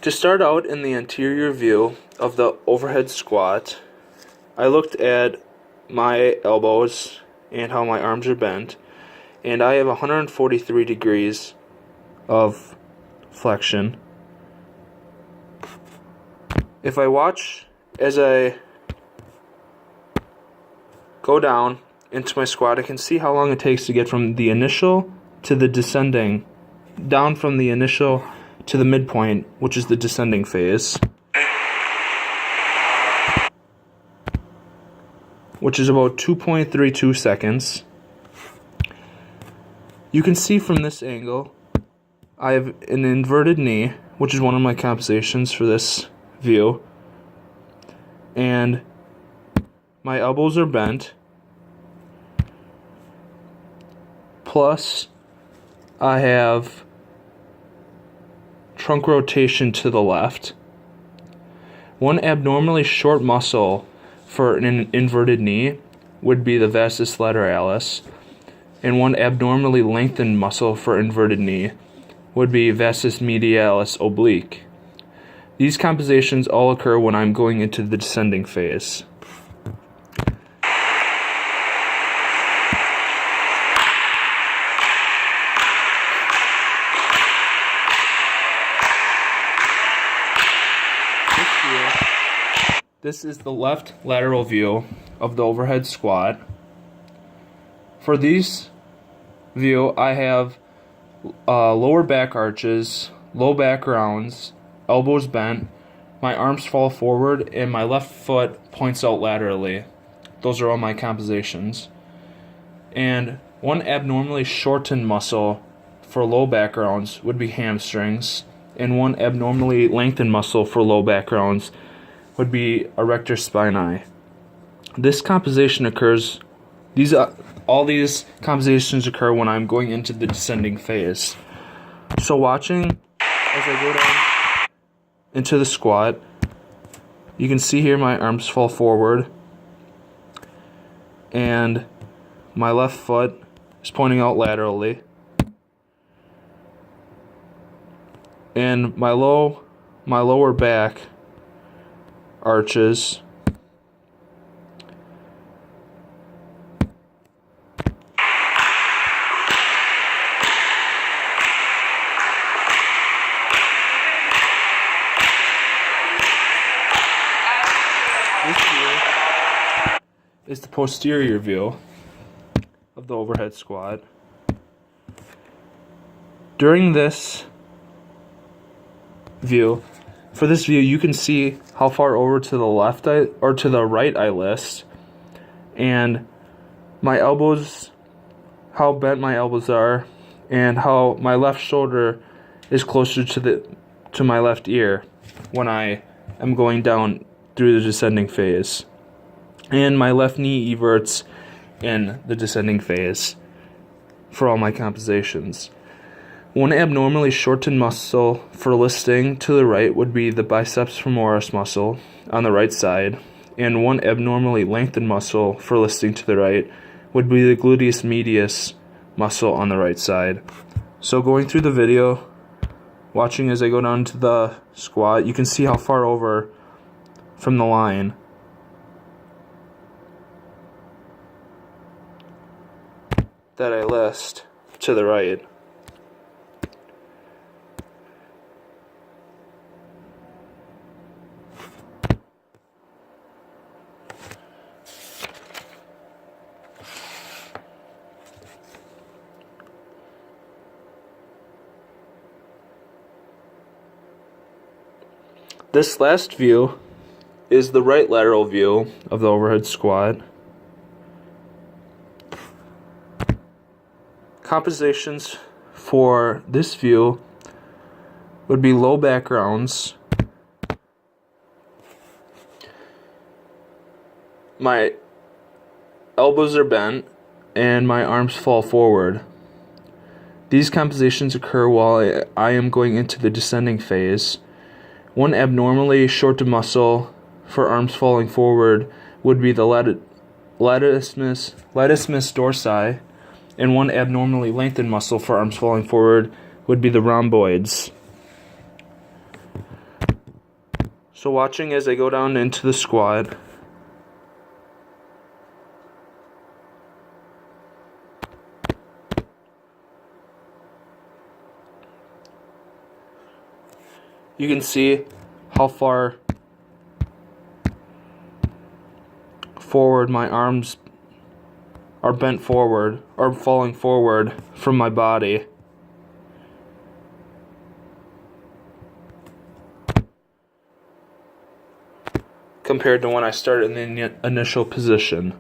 To start out in the anterior view of the overhead squat, I looked at my elbows and how my arms are bent, and I have 143 degrees of flexion. If I watch as I go down into my squat, I can see how long it takes to get from the initial to the descending, down from the initial to the midpoint, which is the descending phase, which is about 2.32 seconds. You can see from this angle, I have an inverted knee, which is one of my compensations for this view, and my elbows are bent, plus I have trunk rotation to the left. One abnormally short muscle for an inverted knee would be the vastus lateralis, and one abnormally lengthened muscle for inverted knee would be vastus medialis oblique. These compensations all occur when I'm going into the descending phase. This is the left lateral view of the overhead squat. For this view, I have lower back arches, low back rounds, elbows bent, my arms fall forward, and my left foot points out laterally. Those are all my compensations. And one abnormally shortened muscle for low back rounds would be hamstrings, and one abnormally lengthened muscle for low back rounds would be erector spinae. This compensation occurs, all these compensations occur when I'm going into the descending phase. So watching as I go down into the squat, you can see here my arms fall forward, and my left foot is pointing out laterally, and my lower back arches, this view is the posterior view of the overhead squat. During this view, for this view, you can see how far over to the left or to the right I list, and my elbows, how bent my elbows are, and how my left shoulder is closer to my left ear when I am going down through the descending phase, and my left knee everts in the descending phase for all my compensations. One abnormally shortened muscle for listing to the right would be the biceps femoris muscle on the right side, and one abnormally lengthened muscle for listing to the right would be the gluteus medius muscle on the right side. So going through the video, watching as I go down to the squat, you can see how far over from the line that I list to the right. This last view is the right lateral view of the overhead squat. Compensations for this view would be low back rounds, my elbows are bent, and my arms fall forward. These compensations occur while I am going into the descending phase. One abnormally shortened muscle for arms falling forward would be the latissimus dorsi, and one abnormally lengthened muscle for arms falling forward would be the rhomboids. So watching as I go down into the squat. You can see how far forward my arms are bent forward, or falling forward from my body. Compared to when I started in the initial position.